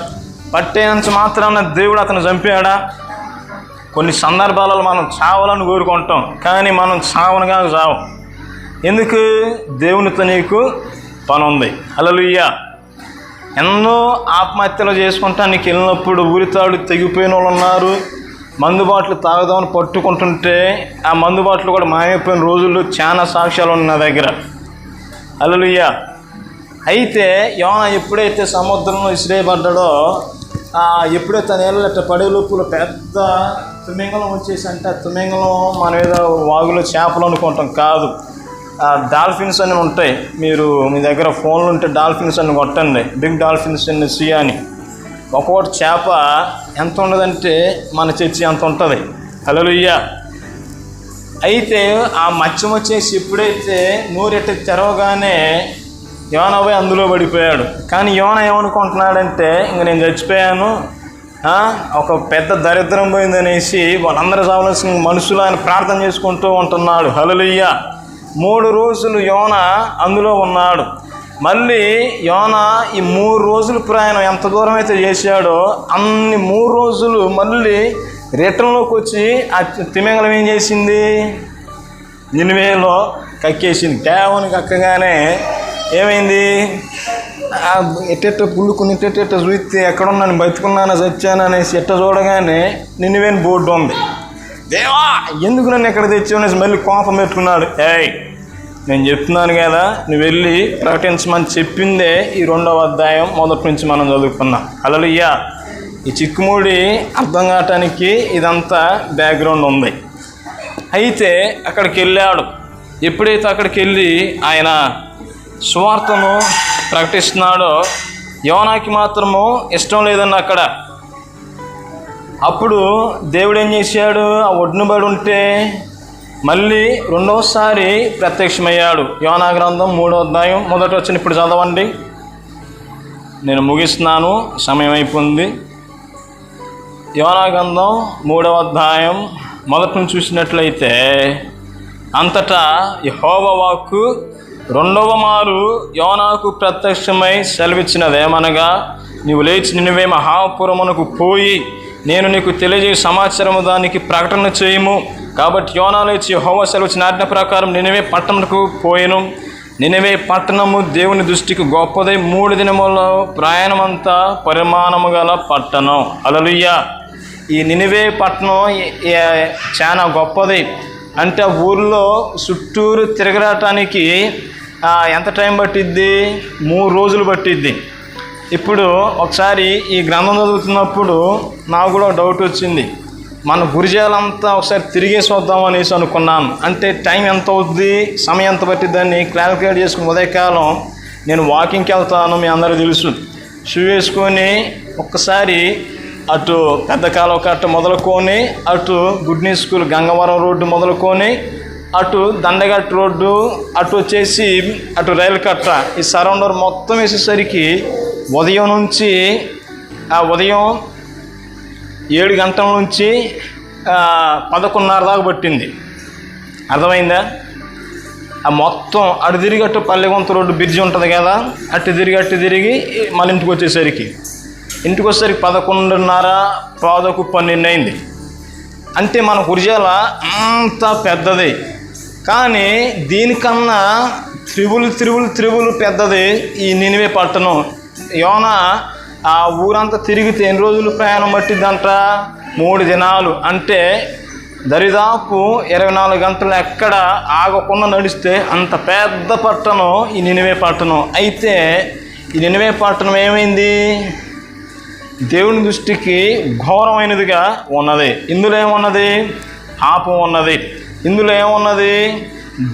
A: పట్టేంత మాత్రాన దేవుడు అతను చంపాడా? కొన్ని సందర్భాలలో మనం చావాలని కోరుకుంటాం, కానీ మనం చావనగా చావం. ఎందుకు? దేవునితో నీకు పని ఉంది. హల్లెలూయా. ఎన్నో ఆత్మహత్యలు చేసుకుంటానికి వెళ్ళినప్పుడు ఊరితాడు తెగిపోయిన వాళ్ళు ఉన్నారు. మందుబాట్లు తాగుదామని పట్టుకుంటుంటే ఆ మందుబాట్లు కూడా మాయమైపోయిన రోజుల్లో చాలా సాక్ష్యాలు ఉన్నాయి నా దగ్గర. హల్లెలూయా. అయితే యోనా ఎప్పుడైతే సముద్రంలో విసిరేయబడ్డాడో, ఎప్పుడైతే నీళ్ళ పడే లోపల పెద్ద తిమింగలం వచ్చేసి, అంటే తిమింగలం మన మీద వాగులో చేపలు అనుకుంటాం కాదు, డాల్ఫిన్స్ అని ఉంటాయి. మీరు మీ దగ్గర ఫోన్లు ఉంటే డాల్ఫిన్స్ అని కొట్టండి, బిగ్ డాల్ఫిన్స్ అని సీ అని. ఒక్కొక్కటి చేప ఎంత ఉండదంటే మన చర్చి అంత ఉంటుంది. హల్లెలూయా. అయితే ఆ మత్స్యం వచ్చేసి ఎప్పుడైతే నూరెట్ట తెరవగానే యోనా పోయి అందులో పడిపోయాడు. కానీ యోనా ఏమనుకుంటున్నాడంటే ఇంక నేను చచ్చిపోయాను, ఒక పెద్ద దరిద్రం పోయిందనేసి వాళ్ళందరూ చావాల్సిన మనుషులు ఆయన ప్రార్థన చేసుకుంటూ ఉంటున్నాడు. హల్లెలూయా. 3 రోజులు యోనా అందులో ఉన్నాడు. మళ్ళీ యోనా ఈ 3 రోజులు ప్రయాణం ఎంత దూరం అయితే చేశాడో అన్ని 3 రోజులు మళ్ళీ రిటర్న్లోకి వచ్చి ఆ తిమింగలం ఏం చేసింది, నినివేలో కక్కేసింది. కేవలం కక్కగానే ఏమైంది, ఎట్టెట్ట పుల్లుకుని ఎట్టెట్ట చూస్తే ఎక్కడున్నాను, బతుకున్నాను చచ్చాను అనేసి ఎట్ట చూడగానే నినివేని బోర్డు ఉంది. దేవా ఎందుకు నన్ను ఎక్కడ తెచ్చావు అనేసి మళ్ళీ కోపం పెట్టుకున్నాడు. నేను చెప్తున్నాను కదా, నువ్వు వెళ్ళి ప్రకటించమని చెప్పిందే ఈ 2వ అధ్యాయం మొదటి నుంచి మనం చదువుకున్నాం. హల్లెలూయా. ఈ చిక్కుముడి అర్థం కావటానికి ఇదంతా బ్యాక్గ్రౌండ్ ఉంది. అయితే అక్కడికి వెళ్ళాడు. ఎప్పుడైతే అక్కడికి వెళ్ళి ఆయన సువార్తను ప్రకటిస్తున్నాడో యోనాకి మాత్రము ఇష్టం లేదన్న అక్కడ. అప్పుడు దేవుడు ఏం చేశాడు, ఆ ఒడ్డునబడి ఉంటే మళ్ళీ 2వసారి ప్రత్యక్షమయ్యాడు. యోనా గ్రంథం 3వ అధ్యాయం మొదటి వచ్చిన ఇప్పుడు చదవండి. నేను ముగిస్తున్నాను, సమయం అయిపోయింది. యోనా గ్రంథం 3వ అధ్యాయం మొదటి నుంచి చూసినట్లయితే అంతటా యెహోవా వాక్కు 2వ మారు యోనాకు ప్రత్యక్షమై సెలవిచ్చినదేమనగా, నీవు లేచి నినివే మహాపురమునకు పోయి నేను నీకు తెలియజేయ సమాచారము దానికి ప్రకటన చేయము. కాబట్టి యోనా లేచి యెహోవా సెలవిచ్చిన ఆజ్ఞ ప్రకారం నినివే పట్టణమునకు పోయెను. నినివే పట్టణము దేవుని దృష్టికి గొప్పదై 3 దినముల ప్రయాణమంతా పరిమాణము గల పట్టణం. హల్లెలూయా. ఈ నినివే పట్టణం చాలా గొప్పది. అంటే ఆ ఊర్లో చుట్టూరు తిరగటానికి ఎంత టైం పట్టిద్ది, 3 రోజులు పట్టిద్ది. ఇప్పుడు ఒకసారి ఈ గ్రంథం చదువుతున్నప్పుడు నాకు కూడా డౌట్ వచ్చింది, మన గురిజాలంతా ఒకసారి తిరిగేసి వద్దాం అనేసి అనుకున్నాను. అంటే టైం ఎంత అవుద్ది, సమయం ఎంత పట్టిద్దని క్యాలిక్యులేట్ చేసుకుని ఉదయకాలం నేను వాకింగ్కి వెళ్తాను, మీ అందరూ తెలుసు. షూ వేసుకొని ఒక్కసారి అటు పెద్ద కాలువ కట్ట మొదలుకొని, అటు good news school Gangavaram road మొదలుకొని, అటు దండగట్టు రోడ్డు, అటు వచ్చేసి అటు రైలు కట్ట, ఈ సరౌండర్ మొత్తం వేసేసరికి ఉదయం నుంచి ఉదయం 7 గంటల నుంచి 11:30 దాకా పట్టింది. అర్థమైందా? ఆ మొత్తం అటు తిరిగి అటు పల్లెగొంత రోడ్డు బ్రిడ్జి ఉంటుంది కదా, అటు తిరిగి మళ్ళీ ఇంటికి వచ్చేసరికి 11:30, 11:12 అయింది. అంటే మన గురిజాల అంత పెద్దది, కానీ దీనికన్నా త్రిబుల్ పెద్దది ఈ నినివే పట్టణం. యోనా ఆ ఊరంతా తిరిగితే ఎన్ని రోజులు ప్రయాణం పట్టిద్దంట, 3 దినాలు. అంటే దరిదాపు 24 గంటలు ఎక్కడ ఆగకుండా నడిస్తే అంత పెద్ద పట్టణం ఈ నినివే పట్టణం. అయితే ఈ నినివే పట్టణం ఏమైంది, దేవుని దృష్టికి ఘోరమైనదిగా ఉన్నది. ఇందులో ఏమున్నది, పాపం ఉన్నది. ఇందులో ఏమున్నది,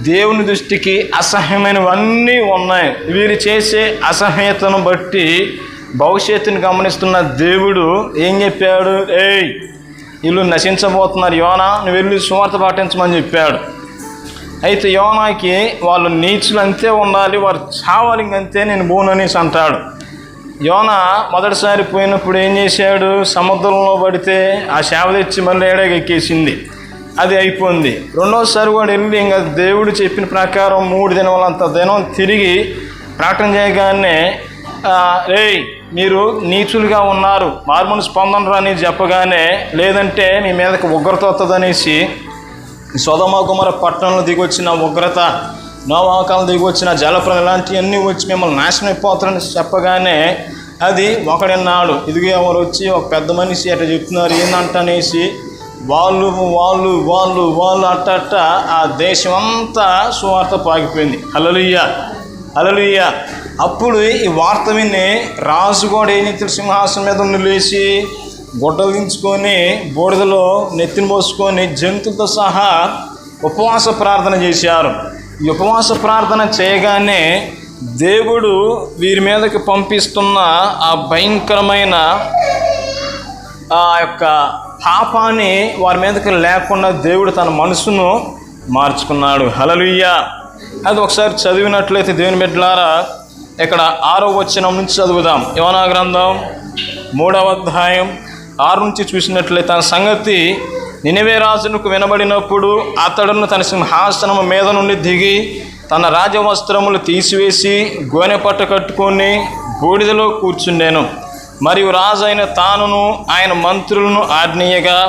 A: దేవుని దృష్టికి అసహ్యమైనవన్నీ ఉన్నాయి. వీరు చేసే అసహ్యతను బట్టి భవిష్యత్తుని గమనిస్తున్న దేవుడు ఏం చెప్పాడు, వీళ్ళు నశించబోతున్నారు, యోనా నువ్వు వెళ్ళి సువార్త పాటించమని చెప్పాడు. అయితే యోనాకి వాళ్ళు నీచులు అంతే ఉండాలి, వారు చావాలి, ఇంకంతే నేను పోననేసి అంటాడు. యోనా మొదటిసారి పోయినప్పుడు ఏం చేశాడు, సముద్రంలో పడితే ఆ సేవ తెచ్చి మళ్ళీ ఎక్కేసింది, అది అయిపోయింది. 2వసారి కూడా వెళ్ళి ఇంకా దేవుడు చెప్పిన ప్రకారం 3 దినములంత దినం తిరిగి ప్రకటన చేయగానే మీరు నీచులుగా ఉన్నారు, మార్మోను స్పందనరు అని చెప్పగానే, లేదంటే మీ మీదకి ఉగ్రత వస్తుందనేసి సొదొమ గొమొర్రా పట్టణంలో దిగొచ్చిన ఉగ్రత, నోవాకాలం దిగొచ్చిన జలప్రలయం ఇలాంటివన్నీ వచ్చి మిమ్మల్ని నాశనం అయిపోతారని చెప్పగానే అది ఒకడన్నాడు, ఇదిగో ఎవరు వచ్చి ఒక పెద్ద మనిషి అట్లా చెప్తున్నారు ఏంటంటనేసి వాళ్ళు అట్ట ఆ దేశం అంతా సువార్త పాకిపోయింది. హల్లెలూయా. అప్పుడు ఈ వార్త విని రాజు కూడా ఏం చేశాడు, సింహాసనం మీద లేచి గుడ్డలు దించుకొని బూడిదలో నెత్తిని పోసుకొని జంతువులతో సహా ఉపవాస ప్రార్థన చేశారు. ఈ ఉపవాస ప్రార్థన చేయగానే దేవుడు వీరి మీదకి పంపిస్తున్న ఆ భయంకరమైన ఆ యొక్క పాపాన్ని వారి మీదకి లేకుండా దేవుడు తన మనసును మార్చుకున్నాడు. హల్లెలూయా. అది ఒకసారి చదివినట్లయితే దేవుని బిడ్డలారా, ఇక్కడ 6వ వచనం నుంచి చదువుదాం. యోనా గ్రంథం 3వ అధ్యాయం 6 నుంచి చూసినట్లయితే, తన సంగతి నినివే రాజునకు వినబడినప్పుడు అతడును తన సింహాసనము మీద నుండి దిగి తన రాజవస్త్రములు తీసివేసి గోనె పట్ట కట్టుకొని బూడిదలో కూర్చుండెను. మరియు రాజు అయిన తానును ఆయన మంత్రులను ఆజ్ఞయగా,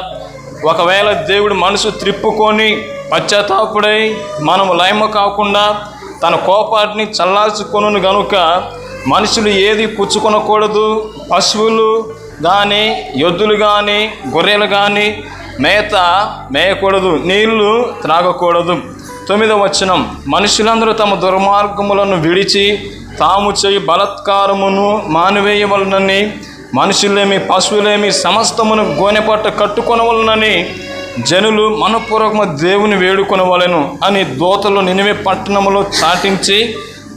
A: ఒకవేళ దేవుడు మనసు త్రిప్పుకొని పశ్చాత్తాపుడై మనము లయము కాకుండా తన కోపాన్ని చల్లార్చుకొను గనుక మనుషులు ఏది పుచ్చుకొనకూడదు, పశువులు కానీ ఎద్దులు కానీ గొర్రెలు కానీ మేత మేయకూడదు, నీళ్లు త్రాగకూడదు. 9వ వచనం, మనుషులందరూ తమ దుర్మార్గములను విడిచి తాము చేయి బలత్కారమును మానివేయవలనని, మనుషులేమి పశువులేమి సమస్తమును గోనెపట్ట కట్టుకొనవలనని జనులు మనపూర్వకము దేవుని వేడుకొనవలెను అని దూతలు నినివే పట్టణములో చాటించి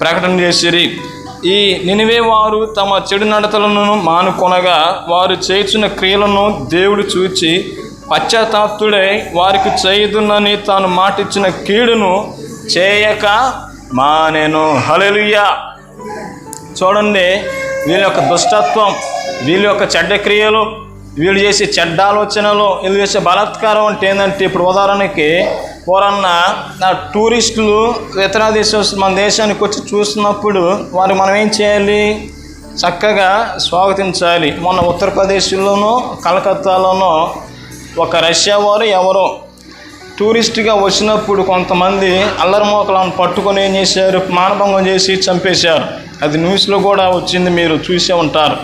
A: ప్రకటన చేసిరి. ఈ నినివే వారు తమ చెడు నడతలను మానుకొనగా వారు చేయుచున్న క్రియలను దేవుడు చూచి పశ్చాత్తాపుడై వారికి చేయుదునని తాను మాటిచ్చిన కీడును చేయక మానెను. హల్లెలూయా. చూడండి, వీళ్ళ యొక్క దుష్టత్వం, వీళ్ళ యొక్క చెడ్డ క్రియలు, వీళ్ళు చేసే చెడ్డ ఆలోచనలు, వీళ్ళు చేసే బలాత్కారం అంటే ఏంటంటే, ఇప్పుడు ఉదాహరణకి ఎవరన్నా టూరిస్టులు ఇతర మన దేశానికి వచ్చి చూసినప్పుడు వారికి మనం ఏం చేయాలి? చక్కగా స్వాగతించాలి. మొన్న ఉత్తరప్రదేశ్లోనూ కలకత్తాలోనూ ఒక రష్యా వారు ఎవరో టూరిస్ట్గా వచ్చినప్పుడు కొంతమంది అల్లరి మోకలను పట్టుకొని ఏం చేశారు? మానభంగం చేసి చంపేశారు. అది న్యూస్లో కూడా వచ్చింది, మీరు చూసే ఉంటారు.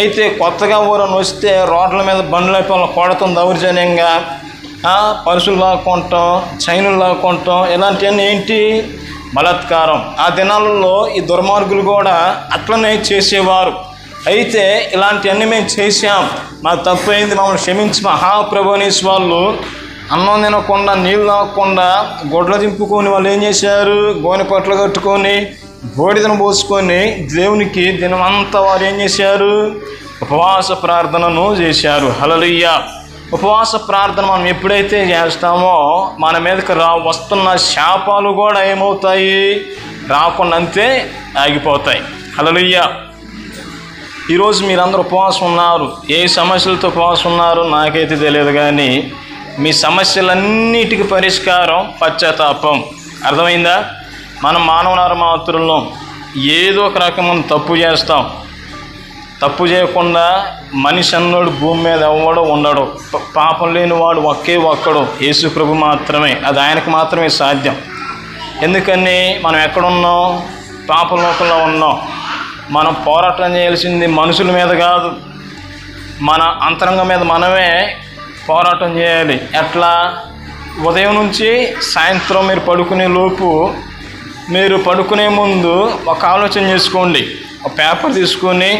A: అయితే కొత్తగా ఊరని వస్తే రోడ్ల మీద బండ్ల వాళ్ళని కొడతాం, దౌర్జన్యంగా పరుసులు లాక్కుంటాం, చైనులు లాక్కుంటాం, ఇలాంటివన్నీ ఏంటి? బలాత్కారం. ఆ దినాలలో ఈ దుర్మార్గులు కూడా అట్లనే చేసేవారు. అయితే ఇలాంటివన్నీ మేము చేసాం, మాకు తప్పైంది, మమ్మల్ని క్షమించి మహాప్రభు అనేసి వాళ్ళు అన్నం తినకుండా నీళ్ళు తాగకుండా గొడ్ల దింపుకొని వాళ్ళు ఏం చేశారు? గోనె పట్లు కట్టుకొని బూడిదను పోసుకొని దేవునికి దినమంతా వారు ఏం చేశారు? ఉపవాస ప్రార్థనను చేశారు. హల్లెలూయా. ఉపవాస ప్రార్థన మనం ఎప్పుడైతే చేస్తామో మన మీదకి వస్తున్న శాపాలు కూడా ఏమవుతాయి? రాకుండా అంతే ఆగిపోతాయి. హల్లెలూయా. ఈరోజు మీరందరూ ఉపవాసం ఉన్నారు. ఏ సమస్యలతో ఉపవాసం ఉన్నారు నాకైతే తెలియదు, కానీ మీ సమస్యలన్నిటికీ పరిష్కారం పశ్చాత్తాపం. అర్థమైందా? మనం మానవ మాత్రంలో ఏదో ఒక రకమైన తప్పు చేస్తాం. తప్పు చేయకుండా మనిషి అన్నోడు భూమి మీద ఎవడో ఉండడు. పాపం లేనివాడు ఒకే ఒక్కడు, యేసు ప్రభు మాత్రమే. అది ఆయనకు మాత్రమే సాధ్యం. ఎందుకని మనం ఎక్కడున్నాం? పాపలోకంలో ఉన్నాం. మనం పోరాటం చేయాల్సింది మనుషుల మీద కాదు, మన అంతరంగం మీద మనమే పోరాటం చేయాలి. ఎట్లా? ఉదయం నుంచి సాయంత్రం మీరు పడుకునే లోపు, మీరు పడుకునే ముందు ఒక ఆలోచన చేసుకోండి. ఒక పేపర్ తీసుకొని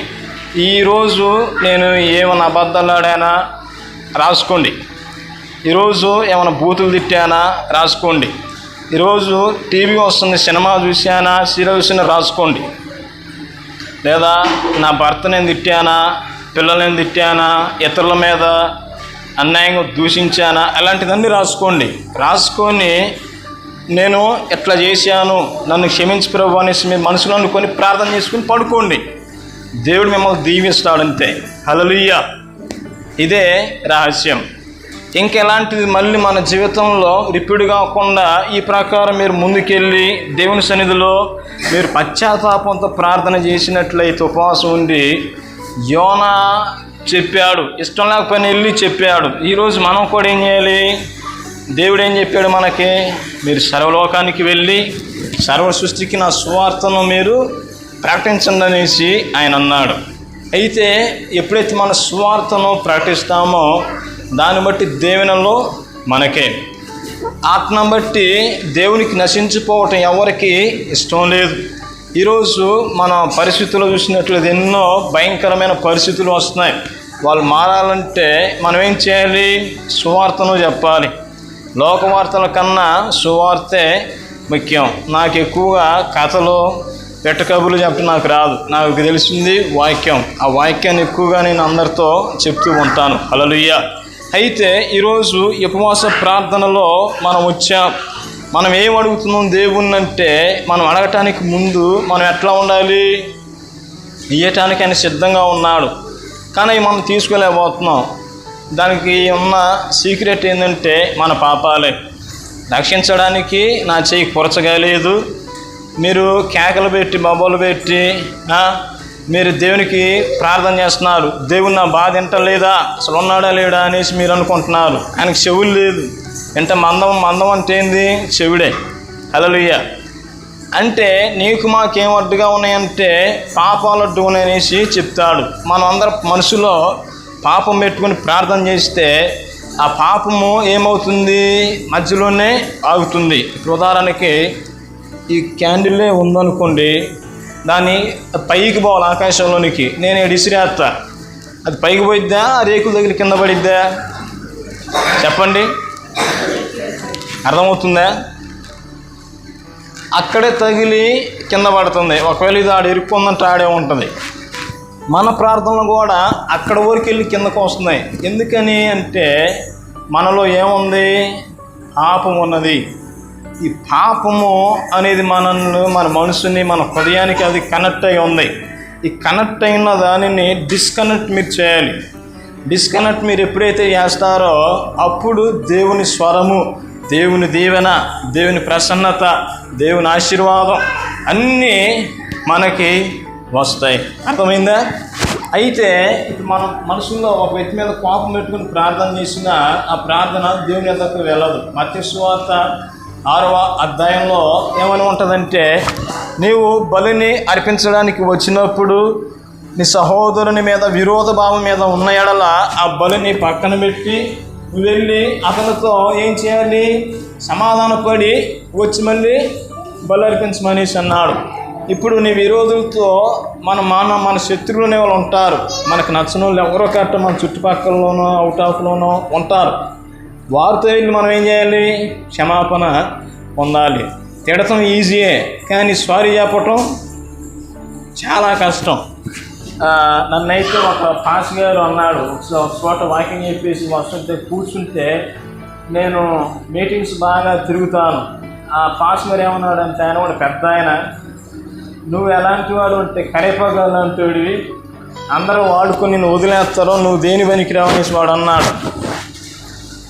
A: ఈరోజు నేను ఏమైనా అబద్ధాలు ఆడానా రాసుకోండి. ఈరోజు ఏమైనా బూతులు తిట్టానా రాసుకోండి. ఈరోజు టీవీ వస్తుంది, సినిమా చూసానా, సీరియల్ చూసినా రాసుకోండి. లేదా నా భర్త నేను తిట్టానా, పిల్లల్ని తిట్టానా, ఇతరుల మీద అన్యాయంగా దూషించానా, అలాంటివన్నీ రాసుకోండి. రాసుకొని నేను ఎట్లా చేశాను, నన్ను క్షమించి ప్రభు అనేసి మీ మనసులో అనుకొని ప్రార్థన చేసుకుని పడుకోండి. దేవుడు మిమ్మల్ని దీవిస్తాడంతే. హల్లెలూయా. ఇదే రహస్యం. ఇంకెలాంటిది మళ్ళీ మన జీవితంలో రిపీట్ కాకుండా ఈ ప్రకారం మీరు ముందుకెళ్ళి దేవుని సన్నిధిలో మీరు పశ్చాత్తాపంతో ప్రార్థన చేసినట్లయితే, ఉపవాసం ఉండి, యోనా చెప్పాడు, ఇష్టం లేకపోయినా వెళ్ళి చెప్పాడు. ఈరోజు మనం కూడా ఏం చేయాలి? దేవుడు ఏం చెప్పాడు మనకి? మీరు సర్వలోకానికి వెళ్ళి సర్వ సృష్టికి నా సువార్తను మీరు ప్రకటించండి అనేసి ఆయన అన్నాడు. అయితే ఎప్పుడైతే మన సువార్తను ప్రకటిస్తామో దాన్ని బట్టి దేవునిలో మనకే, ఆత్మను బట్టి దేవునికి నశించిపోవటం ఎవరికి ఇష్టం లేదు. ఈరోజు మన పరిస్థితుల్లో చూసినట్లయితే ఎన్నో భయంకరమైన పరిస్థితులు వస్తున్నాయి. వాళ్ళు మారాలంటే మనం ఏం చేయాలి? సువార్తను చెప్పాలి. లోకవార్తల కన్నా సువార్తే ముఖ్యం. నాకు ఎక్కువగా కథలు పెట్టకబులు చెప్పడం నాకు రాదు. నాకు తెలిసింది వాక్యం. ఆ వాక్యాన్ని ఎక్కువగా నేను అందరితో చెప్తూ ఉంటాను. హల్లెలూయా. అయితే ఈరోజు ఉపవాస ప్రార్థనలో మనం వచ్చాం. మనం ఏం అడుగుతున్నాం దేవుణ్ణి అంటే, మనం అడగటానికి ముందు మనం ఎట్లా ఉండాలి? ఇయ్యటానికి ఆయన సిద్ధంగా ఉన్నాడు, కానీ మనం తీసుకోలేకపోతున్నాం. దానికి ఉన్న సీక్రెట్ ఏంటంటే మన పాపాలే. రక్షించడానికి నా చెయ్యి పొరచగలేదు. మీరు కేకలు పెట్టి బొబ్బలు పెట్టి మీరు దేవునికి ప్రార్థన చేస్తున్నారు. దేవుని నా బాధ వింటలేదా, అసలు ఉన్నాడా లేడా అనేసి మీరు అనుకుంటున్నారు. ఆయనకు చెవులు లేదు. అంటే మందం అంటే ఏంది? చెవుడే. హల్లెలూయా. అంటే నీకు మాకేం అడ్డుగా ఉన్నాయంటే పాపాలు అడ్డు ఉన్నాయనేసి చెప్తాడు. మనం అందరం మనసులో పాపం పెట్టుకొని ప్రార్థన చేస్తే ఆ పాపము ఏమవుతుంది? మధ్యలోనే ఆగుతుంది. ఇప్పుడు ఉదాహరణకి ఈ క్యాండిల్లే ఉందనుకోండి, దాన్ని పైకి పోవాలి ఆకాశంలోనికి. నేను ఇసిరేస్తా, అది పైకి పోయిద్దా? ఆ రేకుల దగ్గర కింద పడిద్దా? చెప్పండి, అర్థమవుతుందా? అక్కడే తగిలి కింద పడుతుంది. ఒకవేళ ఇది ఆడ ఇరుక్కుందంటే ఆడే ఉంటుంది. మన ప్రార్థనలు కూడా అక్కడ వరకు వెళ్ళి కిందకు వస్తున్నాయి. ఎందుకని అంటే మనలో ఏముంది? పాపం ఉన్నది. ఈ పాపము అనేది మన మనసుని, మన హృదయానికి అది కనెక్ట్ అయి ఉంది. ఈ కనెక్ట్ అయిన దానిని డిస్కనెక్ట్ మీరు చేయాలి. డిస్కనెక్ట్ మీరు ఎప్పుడైతే చేస్తారో అప్పుడు దేవుని స్వరము, దేవుని దీవెన, దేవుని ప్రసన్నత, దేవుని ఆశీర్వాదం అన్నీ మనకి వస్తాయి. అర్థమైందా? అయితే ఇప్పుడు మనం మనసులో ఒక వ్యక్తి మీద కోపం పెట్టుకుని ప్రార్థన చేసినా ఆ ప్రార్థన దేవుని ఎద్దకు వెళ్ళదు. మత్తయి సువార్త 6వ అధ్యాయంలో ఏమని ఉంటుందంటే, నీవు బలిని అర్పించడానికి వచ్చినప్పుడు నీ సహోదరుని మీద విరోధ భావం మీద ఉన్న ఎడల ఆ బలిని పక్కన పెట్టి నువ్వు వెళ్ళి అతనితో ఏం చేయాలి? సమాధానపడి వచ్చి మళ్ళీ బలి అర్పించమనేసి అన్నాడు. ఇప్పుడు నీ విరోధులతో మన శత్రువులు వాళ్ళు ఉంటారు. మనకు నచ్చిన వాళ్ళు ఎవరో కట్ట మన చుట్టుపక్కలలోనో అవుట్ ఆఫ్లోనో ఉంటారు. వారితో వెళ్ళి మనం ఏం చేయాలి? క్షమాపణ పొందాలి. తిడటం ఈజీయే, కానీ సారీ చెప్పటం చాలా కష్టం. నన్నైతే ఒక పాస్ గారు అన్నాడు, ఒక చోట వాకింగ్ చెప్పేసి వస్తుంటే కూర్చుంటే నేను మీటింగ్స్ బాగా తిరుగుతాను. ఆ పాస్ గారు ఏమన్నాడంటే, ఆయన కూడా పెద్ద ఆయన, నువ్వు ఎలాంటి వాడు అంటే కరేపాకు అలాంటి వాడివి, అందరూ వాడుకొని నేను వదిలేస్తారో, నువ్వు దేని పనికిరావు అనేసి వాడు అన్నాడు.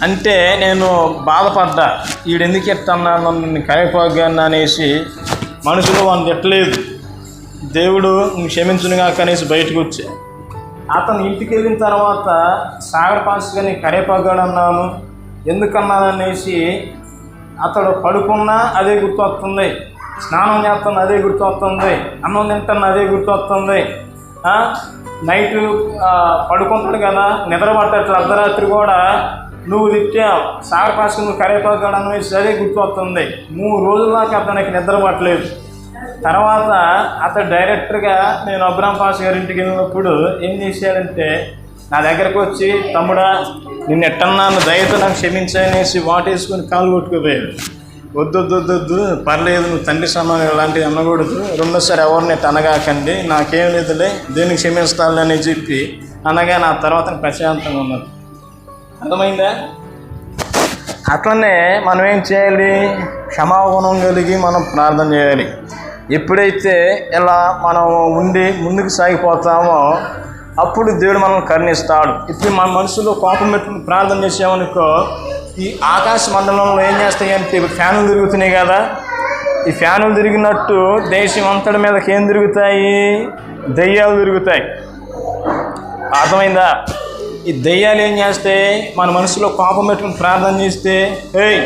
A: అంటే నేను బాధపడ్డా, వీడెందుకు ఎట్టన్నాను నన్ను కరేపాకు అనేసి. మనుషులు వాడిని తిట్టలేదు, దేవుడు నువ్వు క్షమించునుగా అనేసి బయటకు వచ్చా. అతను ఇంటికి వెళ్ళిన తర్వాత సాగర్ పాస్ గారిని కరేపాగాడు అన్నాను, ఎందుకన్నాననేసి అతడు పడుకున్నా అదే గుర్తొస్తుంది, స్నానం చేస్తున్నా అదే గుర్తొస్తుంది, అన్నం తింటున్నా అదే గుర్తొస్తుంది. నైట్ పడుకుంటాడు కదా, నిద్ర పట్టట్లు అర్ధరాత్రి కూడా నువ్వు తిట్టావు సాగర్ పాస్ నువ్వు కరేపాగాడు అనేసి అదే గుర్తొస్తుంది. 3 రోజుల దాకా అతనికి నిద్ర పట్టలేదు. తర్వాత అతను డైరెక్టర్గా నేను అబ్రామ్ పాస్ గారి ఇంటికి వెళ్ళినప్పుడు ఏం చేశాడంటే నా దగ్గరకు వచ్చి, తమ్ముడా నిన్ను ఎట్టన్నాను దయతో నాకు క్షమించనేసి వాటేసుకొని కాలు కొట్టుకుపోయాడు. వద్దు పర్లేదు, నువ్వు తండ్రి సమానం ఇలాంటివి అనకూడదు, రెండోసారి ఎవరిని అనగాకండి, నాకేం లేదులే, దేనికి క్షమిస్తాలని చెప్పి అనగా నా తర్వాత ప్రశాంతంగా ఉన్నది. అర్థమైందా? అట్లనే మనం ఏం చేయాలి? క్షమాగుణం కలిగి మనం ప్రార్థన చేయాలి. ఎప్పుడైతే ఇలా మనం ఉండి ముందుకు సాగిపోతామో అప్పుడు దేవుడు మనల్ని కరుణిస్తాడు. ఇప్పుడు మన మనసులో కోపం పెట్టుకుని ప్రార్థన చేసామనుకో, ఈ ఆకాశ మండలంలో ఏం చేస్తాయంటే ఫ్యాన్లు తిరుగుతున్నాయి కదా, ఈ ఫ్యాన్లు తిరిగినట్టు దేశం అంతటి మీదకి ఏం తిరుగుతాయి? దెయ్యాలు తిరుగుతాయి. అర్థమైందా? ఈ దెయ్యాలు ఏం చేస్తాయి? మన మనసులో కోపం పెట్టుకుని ప్రార్థన చేస్తే, ఏయ్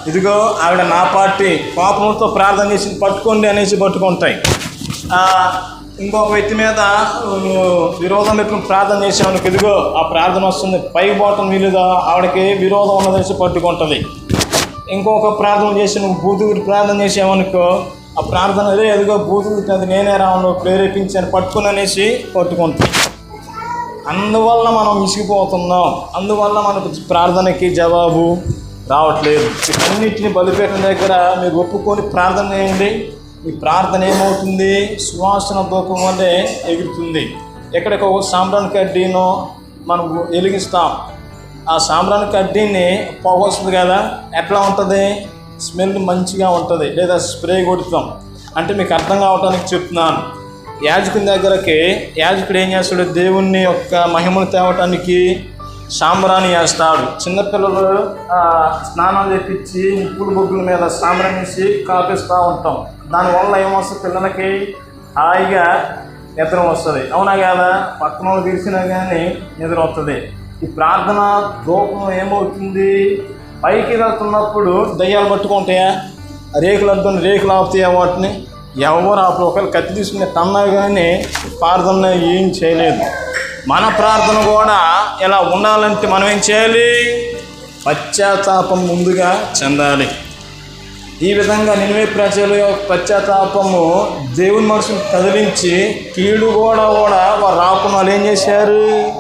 A: ఇదిగో ఆవిడ నా పార్టీ, కోపంతో ప్రార్థన చేసి పట్టుకోండి అనేసి పట్టుకుంటాయి. ఇంకొక వ్యక్తి మీద విరోధం పెట్టుకుని ప్రార్థన చేసామనుకో, ఇదిగో ఆ ప్రార్థన వస్తుంది, పైకి పోవటం వీలుగా ఆవిడకి విరోధం ఉన్నదనేసి పట్టుకుంటుంది. ఇంకొక ప్రార్థన చేసి నువ్వు బూతుడికి ప్రార్థన చేసామనుకో, ఆ ప్రార్థన అదే ఎదుగో బూతుడికి అది నేనే రాను ప్రేరేపించాను పట్టుకుని అనేసి పట్టుకుంటాం. అందువల్ల మనం విసిగిపోతున్నాం. అందువల్ల మనకు ప్రార్థనకి జవాబు రావట్లేదు. వీటన్నిటిని బలిపీఠం దగ్గర మీరు ఒప్పుకొని ప్రార్థన చేయండి. మీ ప్రార్థన ఏమవుతుంది? సువాసన ధూపం వల్లే ఎగురుతుంది. ఎక్కడికో సాంబ్రాణి కడ్డీనో మనం వెలిగిస్తాం. ఆ సాంబ్రాణి కడ్డీని పొగ వస్తుంది కదా, ఎట్లా ఉంటుంది? స్మెల్ మంచిగా ఉంటుంది. లేదా స్ప్రే కొడుతాం. అంటే మీకు అర్థం కావటానికి చెప్తున్నాను. యాజకుని దగ్గరకి యాజకుడు ఏం చేస్తాడు? దేవుని యొక్క మహిమను తేవటానికి సాంబ్రాణి వేస్తాడు. చిన్నపిల్లలు స్నానం చేపించి నిప్పుల బొగ్గుల మీద సాంబ్రాణి వేసి కాపిస్తూ ఉంటాం. దానివల్ల ఏమొస్తుంది? పిల్లలకి హాయిగా నిద్ర వస్తుంది. అవునా కదా? పక్కన వాళ్ళు తీసినా కానీ నిద్ర వస్తుంది. ఈ ప్రార్థన ధూపం ఏమవుతుంది? పైకి వెళ్తున్నప్పుడు దయ్యాలు పట్టుకుంటాయా? రేకులు అంటున్న రేకులు ఆపుతాయా? వాటిని ఎవరు ఆపరు. ఒకవేళ కత్తి తీసుకునే తన్నా కానీ ప్రార్థన ఏం చేయలేదు. మన ప్రార్థన కూడా ఇలా ఉండాలంటే మనం ఏం చేయాలి? పశ్చాత్తాపం ముందుగా చెందాలి. ఈ విధంగా నినివే ప్రజల యొక్క పశ్చాత్తాపము దేవుని మనసును కదిలించి కీడు కూడా వారు రాకుండా వాళ్ళు ఏం చేశారు?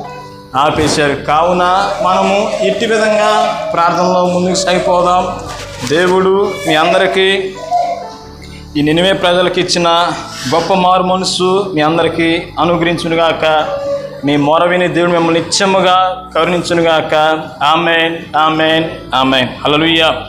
A: ఆపేశారు. కావున మనము ఇట్టి విధంగా ప్రార్థనలో ముందుకు సాగిపోదాం. దేవుడు మీ అందరికీ ఈ నినివే ప్రజలకు ఇచ్చిన గొప్ప మారు మనసు మీ అందరికీ అనుగ్రహించునుగాక. మీ మొర విని దేవుడు మిమ్మల్ని నిత్యముగా కరుణించునుగాక. ఆమేన్, ఆమేన్, ఆమేన్. హల్లెలూయా.